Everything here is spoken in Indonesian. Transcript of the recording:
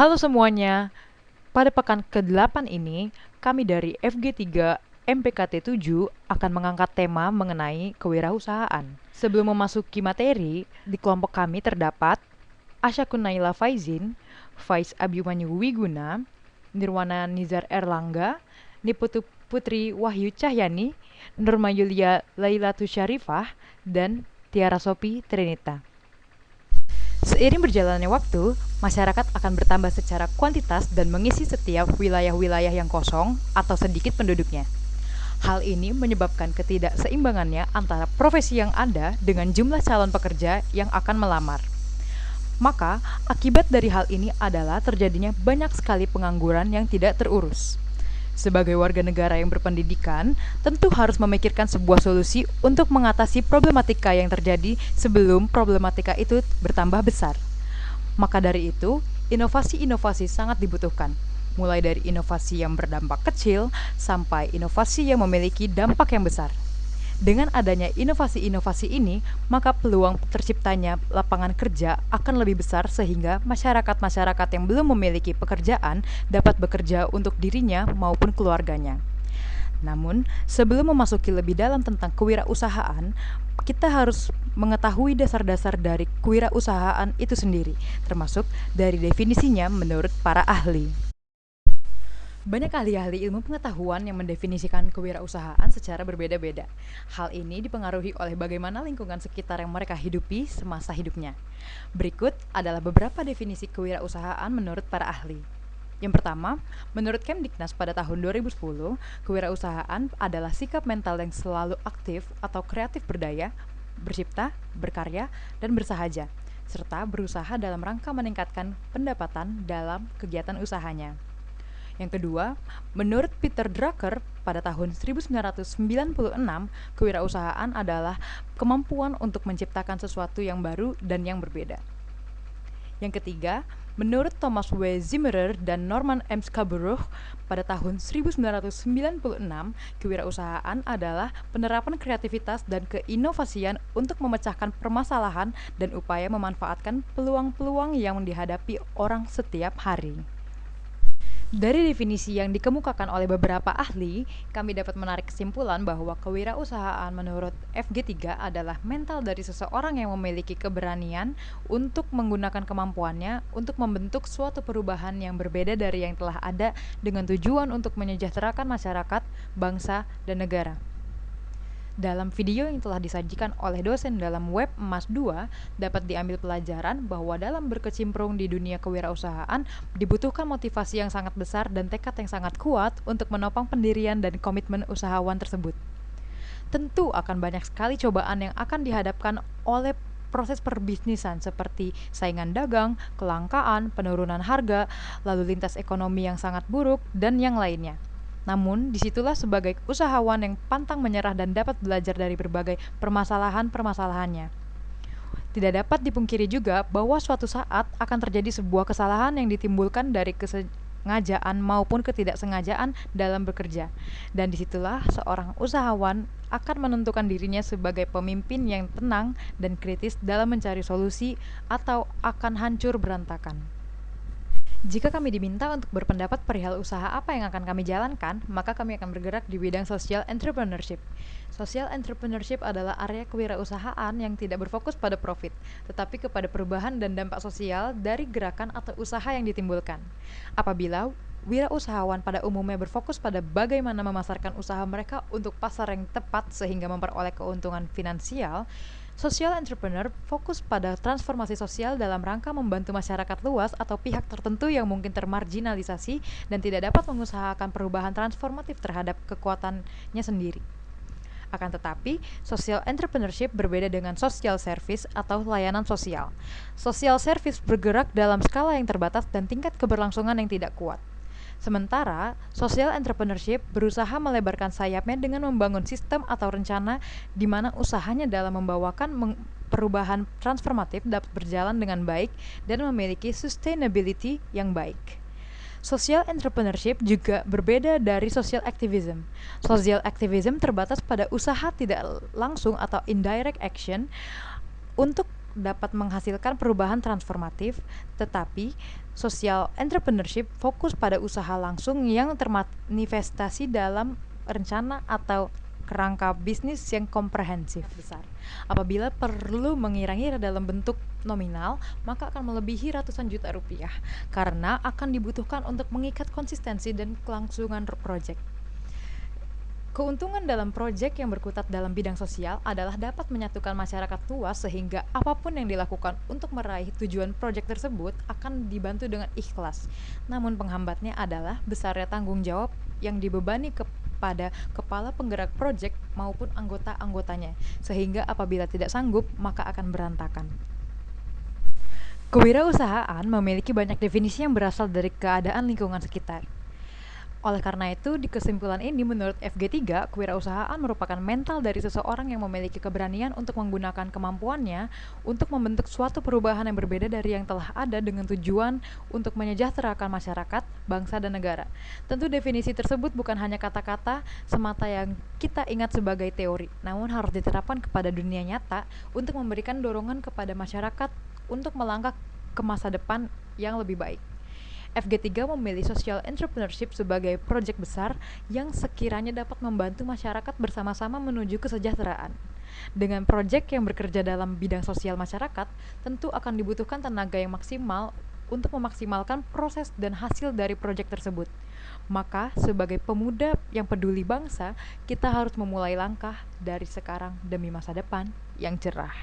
Halo semuanya, pada pekan ke-8 ini, kami dari FG3 MPKT 7 akan mengangkat tema mengenai kewirausahaan. Sebelum memasuki materi, di kelompok kami terdapat Asyakun Naila Faizin, Faiz Abimanyu Wiguna, Nirwana Nizar Erlangga, Niputu Putri Wahyu Cahyani, Nurma Yulia Lailatu Syarifah, dan Tiara Sopi Trinita. Seiring berjalannya waktu, masyarakat akan bertambah secara kuantitas dan mengisi setiap wilayah-wilayah yang kosong atau sedikit penduduknya. Hal ini menyebabkan ketidakseimbangannya antara profesi yang ada dengan jumlah calon pekerja yang akan melamar. Maka, akibat dari hal ini adalah terjadinya banyak sekali pengangguran yang tidak terurus. Sebagai warga negara yang berpendidikan, tentu harus memikirkan sebuah solusi untuk mengatasi problematika yang terjadi sebelum problematika itu bertambah besar. Maka dari itu, inovasi-inovasi sangat dibutuhkan, mulai dari inovasi yang berdampak kecil sampai inovasi yang memiliki dampak yang besar. Dengan adanya inovasi-inovasi ini, maka peluang terciptanya lapangan kerja akan lebih besar sehingga masyarakat-masyarakat yang belum memiliki pekerjaan dapat bekerja untuk dirinya maupun keluarganya. Namun, sebelum memasuki lebih dalam tentang kewirausahaan, kita harus mengetahui dasar-dasar dari kewirausahaan itu sendiri, termasuk dari definisinya menurut para ahli. Banyak ahli-ahli ilmu pengetahuan yang mendefinisikan kewirausahaan secara berbeda-beda. Hal ini dipengaruhi oleh bagaimana lingkungan sekitar yang mereka hidupi semasa hidupnya. Berikut adalah beberapa definisi kewirausahaan menurut para ahli. Yang pertama, menurut Kemdiknas pada tahun 2010, kewirausahaan adalah sikap mental yang selalu aktif atau kreatif berdaya, bercipta, berkarya, dan bersahaja, serta berusaha dalam rangka meningkatkan pendapatan dalam kegiatan usahanya. Yang kedua, menurut Peter Drucker pada tahun 1996, kewirausahaan adalah kemampuan untuk menciptakan sesuatu yang baru dan yang berbeda. Yang ketiga, menurut Thomas W. Zimmerer dan Norman M. Scarborough pada tahun 1996, kewirausahaan adalah penerapan kreativitas dan keinovasian untuk memecahkan permasalahan dan upaya memanfaatkan peluang-peluang yang dihadapi orang setiap hari. Dari definisi yang dikemukakan oleh beberapa ahli, kami dapat menarik kesimpulan bahwa kewirausahaan menurut FG3 adalah mental dari seseorang yang memiliki keberanian untuk menggunakan kemampuannya untuk membentuk suatu perubahan yang berbeda dari yang telah ada dengan tujuan untuk menyejahterakan masyarakat, bangsa, dan negara. Dalam video yang telah disajikan oleh dosen dalam web Emas 2, dapat diambil pelajaran bahwa dalam berkecimpung di dunia kewirausahaan dibutuhkan motivasi yang sangat besar dan tekad yang sangat kuat untuk menopang pendirian dan komitmen usahawan tersebut. Tentu akan banyak sekali cobaan yang akan dihadapkan oleh proses perbisnisan seperti saingan dagang, kelangkaan, penurunan harga, lalu lintas ekonomi yang sangat buruk, dan yang lainnya. Namun, disitulah sebagai usahawan yang pantang menyerah dan dapat belajar dari berbagai permasalahan-permasalahannya. Tidak dapat dipungkiri juga bahwa suatu saat akan terjadi sebuah kesalahan yang ditimbulkan dari kesengajaan maupun ketidaksengajaan dalam bekerja. Dan disitulah seorang usahawan akan menentukan dirinya sebagai pemimpin yang tenang dan kritis dalam mencari solusi atau akan hancur berantakan. Jika kami diminta untuk berpendapat perihal usaha apa yang akan kami jalankan, maka kami akan bergerak di bidang social entrepreneurship. Social entrepreneurship adalah area kewirausahaan yang tidak berfokus pada profit, tetapi kepada perubahan dan dampak sosial dari gerakan atau usaha yang ditimbulkan. Apabila wirausahawan pada umumnya berfokus pada bagaimana memasarkan usaha mereka untuk pasar yang tepat sehingga memperoleh keuntungan finansial, social entrepreneur fokus pada transformasi sosial dalam rangka membantu masyarakat luas atau pihak tertentu yang mungkin termarginalisasi dan tidak dapat mengusahakan perubahan transformatif terhadap kekuatannya sendiri. Akan tetapi, social entrepreneurship berbeda dengan social service atau layanan sosial. Social service bergerak dalam skala yang terbatas dan tingkat keberlangsungan yang tidak kuat. Sementara, social entrepreneurship berusaha melebarkan sayapnya dengan membangun sistem atau rencana di mana usahanya dalam membawakan perubahan transformatif dapat berjalan dengan baik dan memiliki sustainability yang baik. Social entrepreneurship juga berbeda dari social activism. Social activism terbatas pada usaha tidak langsung atau indirect action untuk dapat menghasilkan perubahan transformatif, tetapi Social entrepreneurship fokus pada usaha langsung yang termanifestasi dalam rencana atau kerangka bisnis yang komprehensif besar. Apabila perlu mengira-ngira dalam bentuk nominal, maka akan melebihi ratusan juta rupiah karena akan dibutuhkan untuk mengikat konsistensi dan kelangsungan proyek. Keuntungan dalam proyek yang berkutat dalam bidang sosial adalah dapat menyatukan masyarakat luas sehingga apapun yang dilakukan untuk meraih tujuan proyek tersebut akan dibantu dengan ikhlas. Namun penghambatnya adalah besarnya tanggung jawab yang dibebani kepada kepala penggerak proyek maupun anggota-anggotanya, sehingga apabila tidak sanggup maka akan berantakan. Kewirausahaan memiliki banyak definisi yang berasal dari keadaan lingkungan sekitar. Oleh karena itu, di kesimpulan ini menurut FG3, kewirausahaan merupakan mental dari seseorang yang memiliki keberanian untuk menggunakan kemampuannya untuk membentuk suatu perubahan yang berbeda dari yang telah ada dengan tujuan untuk menyejahterakan masyarakat, bangsa, dan negara. Tentu definisi tersebut bukan hanya kata-kata semata yang kita ingat sebagai teori, namun harus diterapkan kepada dunia nyata untuk memberikan dorongan kepada masyarakat untuk melangkah ke masa depan yang lebih baik. FG3 memilih social entrepreneurship sebagai proyek besar yang sekiranya dapat membantu masyarakat bersama-sama menuju kesejahteraan. Dengan proyek yang bekerja dalam bidang sosial masyarakat, tentu akan dibutuhkan tenaga yang maksimal untuk memaksimalkan proses dan hasil dari proyek tersebut. Maka, sebagai pemuda yang peduli bangsa, kita harus memulai langkah dari sekarang demi masa depan yang cerah.